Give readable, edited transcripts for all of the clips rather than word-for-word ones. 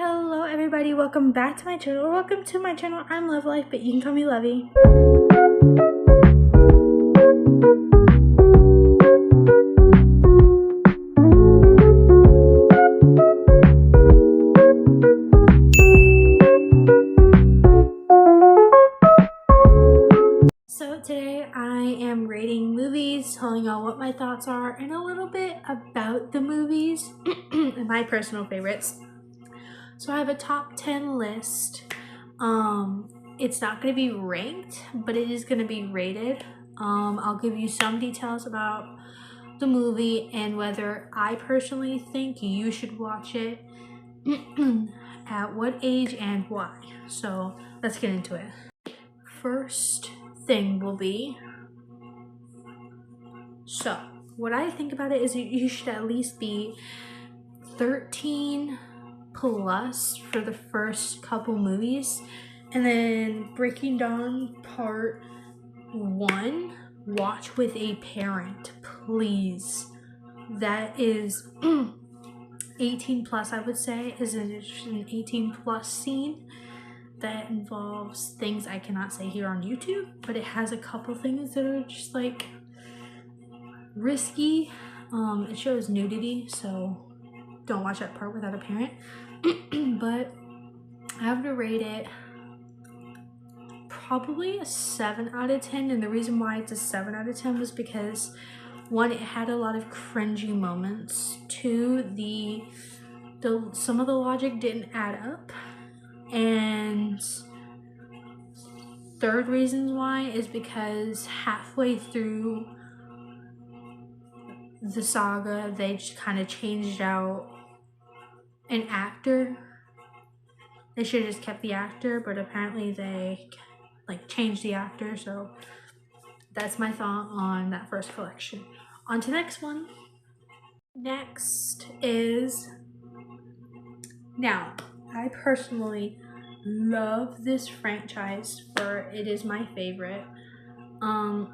Hello everybody, welcome back to my channel, or welcome to my channel. I'm Love Life, but you can call me Lovey. So today I am rating movies, telling y'all what my thoughts are, and a little bit about the movies, and my personal favorites. So I have a top 10 list. It's not going to be ranked, but it is going to be rated. I'll give you some details about the movie and whether I personally think you should watch it, at what age and why. So let's get into it. First thing will be, so what I think about it is you should at least be 13 plus for the first couple movies, and then Breaking Dawn Part 1, watch with a parent, please. That is 18 plus, I would say, is an 18 plus scene that involves things I cannot say here on YouTube, but it has a couple things that are just like risky. It shows nudity, so don't watch that part without a parent. But I have to rate it probably a 7 out of 10, and the reason why it's a 7 out of 10 was because, one, it had a lot of cringy moments. Two, some of the logic didn't add up, and third reason why is because halfway through the saga they just kind of changed out an actor. They should have just kept the actor, but apparently they changed the actor. So that's my thought on that first collection. On to the next one. Next is, now I personally love this franchise, for it is my favorite. I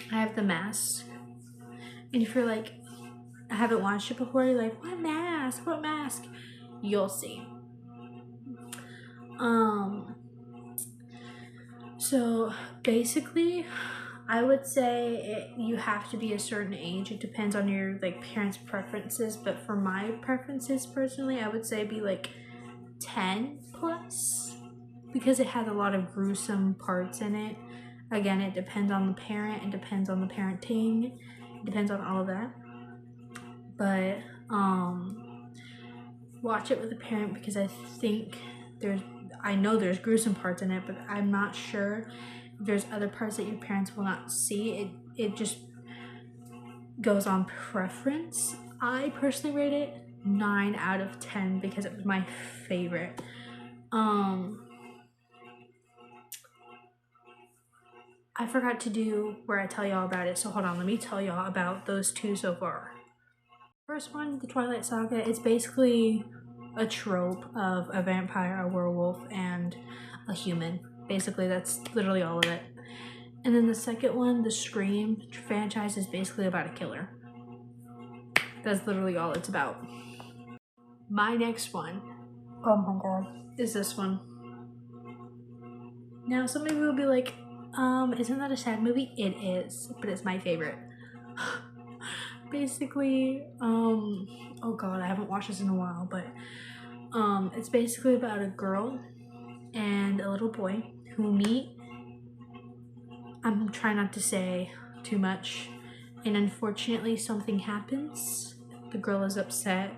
have The Mask, and if you're like, I haven't watched it before, you're like, what mask, you'll see. So basically, I would say you have to be a certain age. It depends on your parents' preferences, but for my preferences personally, I would say be 10 plus, because it has a lot of gruesome parts in it. Again, it depends on the parent, it depends on the parenting, it depends on all of that. But watch it with a parent, because I think I know there's gruesome parts in it, but I'm not sure if there's other parts that your parents will not see. It just goes on preference. I personally rate it 9 out of 10 because it was my favorite. I forgot to do where I tell y'all about it, so hold on, let me tell y'all about those two so far. First one, the Twilight Saga, it's basically a trope of a vampire, a werewolf, and a human. Basically, that's literally all of it. And then the second one, the Scream franchise, is basically about a killer. That's literally all it's about. My next one, oh my god, is this one. Now, somebody will be like, isn't that a sad movie? It is, but it's my favorite. Basically, oh god, I haven't watched this in a while, but it's basically about a girl and a little boy who meet. I'm trying not to say too much, and unfortunately something happens. The girl is upset,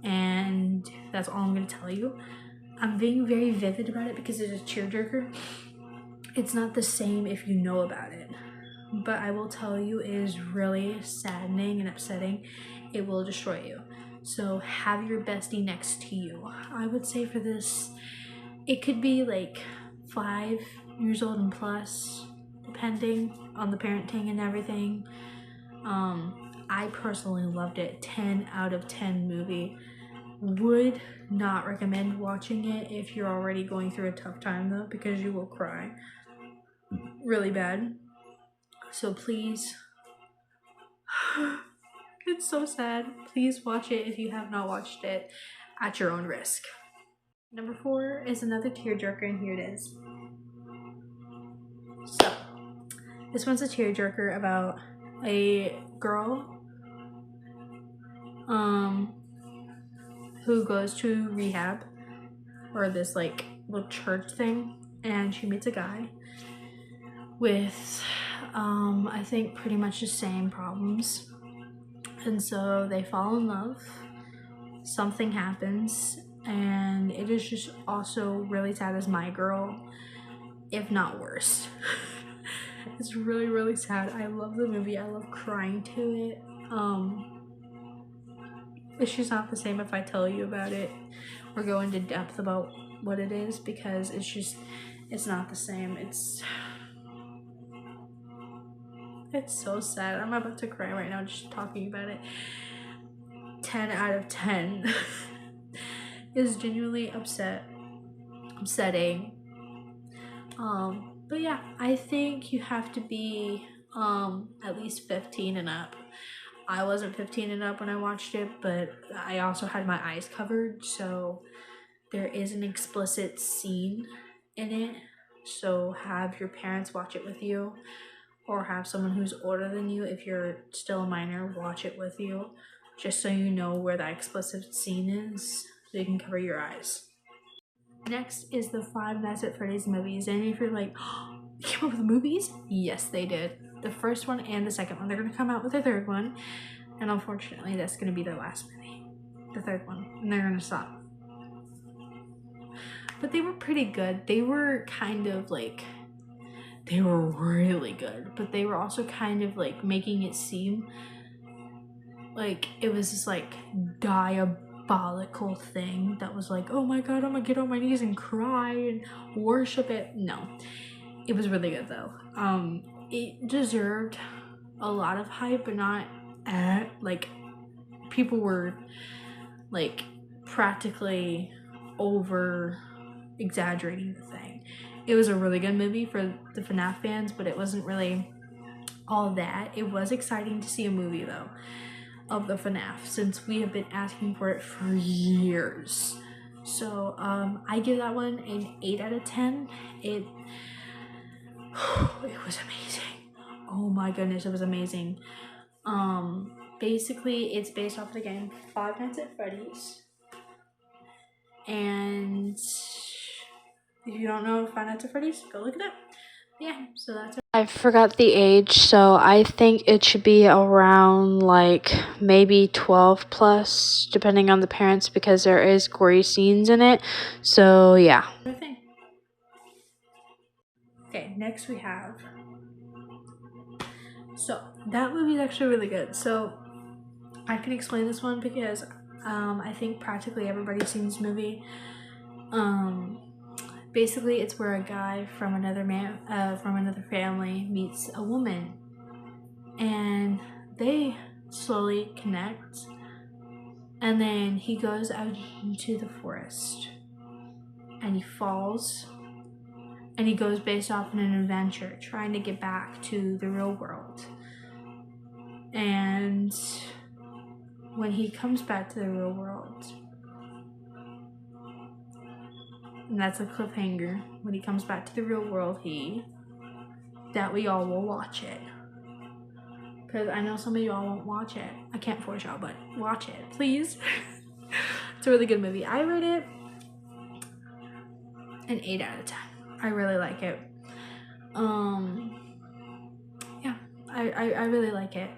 and that's all I'm gonna tell you. I'm being very vivid about it because it's a tearjerker. It's not the same if you know about it, but I will tell you, it is really saddening and upsetting. It will destroy you. So have your bestie next to you. I would say for this, it could be 5 years old and plus, depending on the parenting and everything. I personally loved it. 10 out of 10 movie. Would not recommend watching it if you're already going through a tough time though, because you will cry really bad. So please It's so sad. Please watch it if you have not watched it at your own risk. Number 4 is another tearjerker, and here it is. So, this one's a tearjerker about a girl who goes to rehab, or this like little church thing, and she meets a guy with I think pretty much the same problems, and so they fall in love. Something happens, and it is just also really sad as My Girl, if not worse. It's really, really sad. I love the movie. I love crying to it. It's just not the same if I tell you about it or go into depth about what it is, because it's not the same. It's so sad. I'm about to cry right now just talking about it. 10 out of 10 is genuinely upsetting. But yeah, I think you have to be at least 15 and up. I wasn't 15 and up when I watched it, but I also had my eyes covered, so there is an explicit scene in it. So have your parents watch it with you, or have someone who's older than you, if you're still a minor, watch it with you, just so you know where that explicit scene is, so you can cover your eyes. Next is the Five Nights at Freddy's movies, and if you're like, oh, they came up with movies? Yes, they did. The first one and the second one. They're going to come out with a third one, and unfortunately that's going to be their last movie, the third one, and they're going to stop. But they were pretty good. They were kind of like, they were really good, but they were also kind of like making it seem like it was this like diabolical thing that was like, oh my god, I'm gonna get on my knees and cry and worship it. No, it was really good though. It deserved a lot of hype, but not like people were like practically over exaggerating the thing. It was a really good movie for the FNAF fans, but it wasn't really all that. It was exciting to see a movie though of the FNAF, since we have been asking for it for years. So I give that one an 8 out of 10. It was amazing. Oh my goodness, it was amazing. Basically it's based off of the game Five Nights at Freddy's, and if you don't know Five Nights at Freddy's, go look it up. Yeah, so that's it. I forgot the age, so I think it should be around like maybe 12 plus, depending on the parents, because there is gory scenes in it. So yeah. Okay, next we have. So that movie is actually really good. So I can explain this one because I think practically everybody's seen this movie. Basically, it's where a guy from another family meets a woman, and they slowly connect, and then he goes out into the forest, and he falls, and he goes based off in an adventure, trying to get back to the real world. And when he comes back to the real world, and that's a cliffhanger, when he comes back to the real world, that we all will watch it. Because I know some of y'all won't watch it. I can't force y'all, but watch it, please. It's a really good movie. I rate it an 8 out of 10. I really like it. Yeah, I really like it.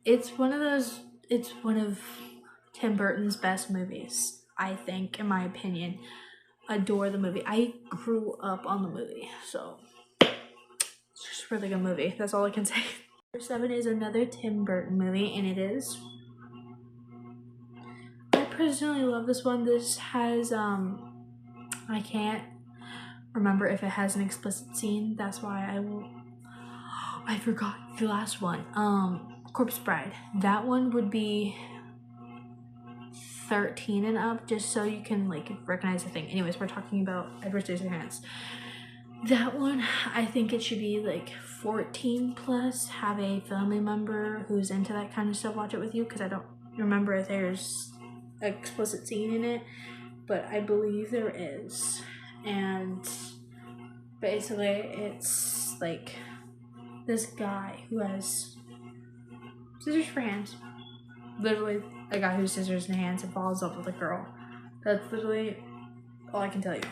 It's one of Tim Burton's best movies, I think, in my opinion. Adore the movie. I grew up on the movie, so it's just a really good movie. That's all I can say. Number 7 is another Tim Burton movie, and it is. I personally love this one. This has I can't remember if it has an explicit scene. That's why I forgot the last one. Corpse Bride. That one would be 13 and up, just so you can like recognize the thing. Anyways, we're talking about Edward Scissorhands. That one, I think it should be like 14 plus. Have a family member who's into that kind of stuff watch it with you, because I don't remember if there's an explicit scene in it, but I believe there is. And basically it's like this guy who has scissors for hands, literally a guy who's scissors in hands and falls in love with a girl. That's literally all I can tell you.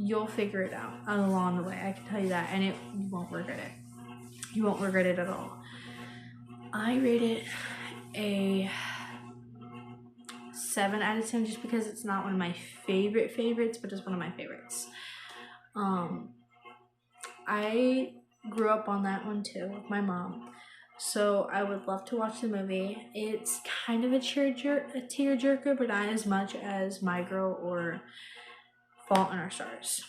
You'll figure it out along the way, I can tell you that, and you won't regret it. You won't regret it at all. I rate it a 7 out of 10 just because it's not one of my favorites, but it's one of my favorites. I grew up on that one too with my mom, so I would love to watch the movie. It's kind of a tearjerker, but not as much as My Girl or Fault in Our Stars.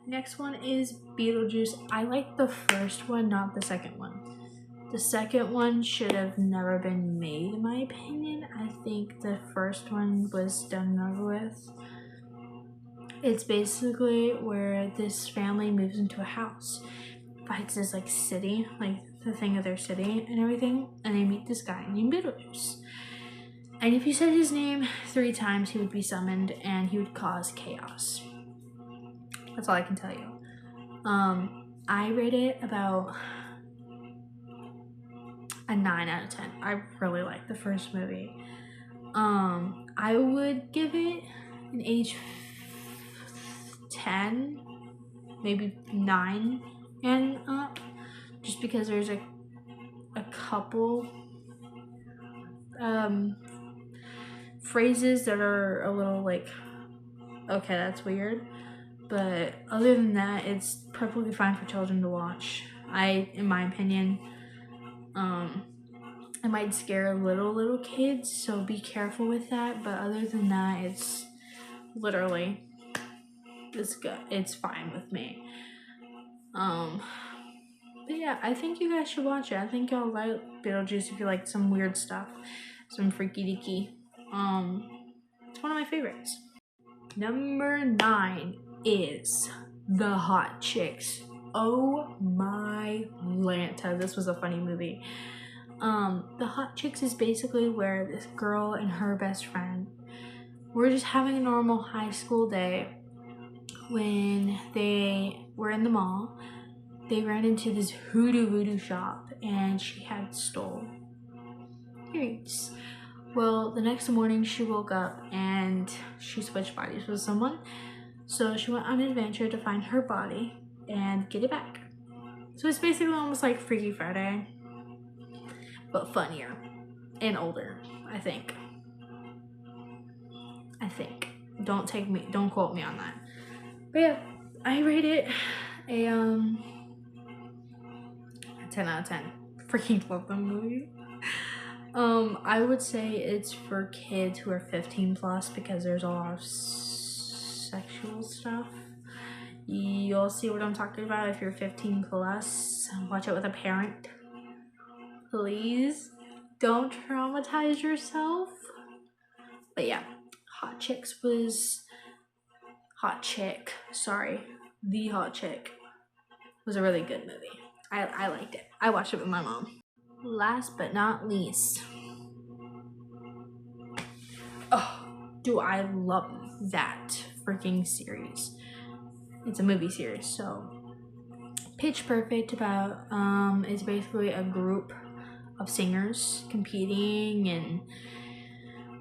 Next one is Beetlejuice. I like the first one, not the second one. The second one should have never been made, in my opinion. I think the first one was done over with. It's basically where this family moves into a house. It's this like city, like the thing of their city and everything, and they meet this guy named Beetlejuice. And if you said his name 3 times, he would be summoned and he would cause chaos. That's all I can tell you. I rate it about a 9 out of 10. I really like the first movie. I would give it an age 10, maybe 9 and up, just because there's a couple phrases that are a little like, okay, that's weird, but other than that, it's perfectly fine for children to watch. In my opinion, it might scare little kids, so be careful with that, but other than that, it's literally, it's good. It's fine with me. But yeah, I think you guys should watch it. I think y'all like Beetlejuice if you like some weird stuff, some freaky deaky. It's one of my favorites. Number 9 is The Hot Chicks. Oh my Lanta, this was a funny movie. The Hot Chicks is basically where this girl and her best friend were just having a normal high school day when they were in the mall. They ran into this voodoo shop and she had stole earrings. Well, the next morning she woke up and she switched bodies with someone. So she went on an adventure to find her body and get it back. So it's basically almost like Freaky Friday, but funnier and older, I think. Don't quote me on that. But yeah, I rate it a 10 out of 10. Freaking love the movie. I would say it's for kids who are 15 plus because there's a lot of sexual stuff. You'll see what I'm talking about if you're 15 plus. Watch it with a parent. Please don't traumatize yourself. But yeah, The Hot Chick was a really good movie. I liked it. I watched it with my mom. Last but not least, oh, do I love that freaking series. It's a movie series, so Pitch Perfect is basically a group of singers competing and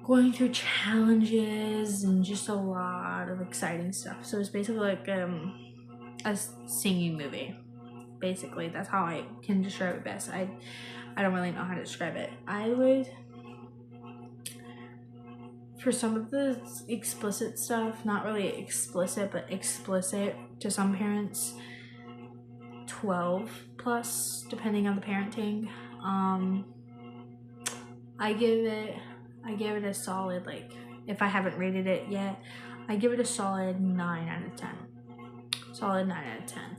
going through challenges and just a lot of exciting stuff. So it's basically like a singing movie. Basically, that's how I can describe it best. I don't really know how to describe it. I would, for some of the explicit stuff, not really explicit, but explicit to some parents, 12 plus, depending on the parenting. I give it a solid, like, if I haven't rated it yet, I give it a solid 9 out of 10. Solid 9 out of 10.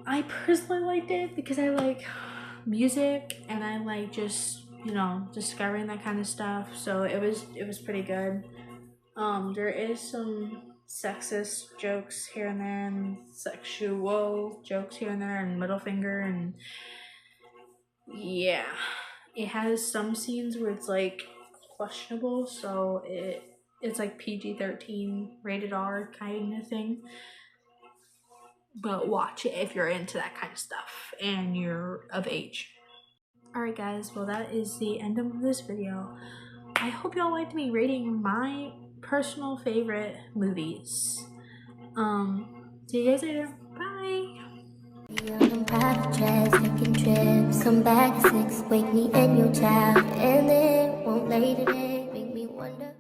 I personally liked it because I like music and I like just, discovering that kind of stuff. So it was pretty good. There is some sexist jokes here and there, and sexual jokes here and there, and middle finger, and yeah, it has some scenes where it's like questionable, so it's like PG-13 rated R kind of thing. But watch it if you're into that kind of stuff and you're of age. Alright guys, well that is the end of this video. I hope y'all liked me rating my personal favorite movies. See you guys later. Bye! I'm private jets, taking trips. Come back at 6, wake me and your child, and then won't lay today, make me wonder.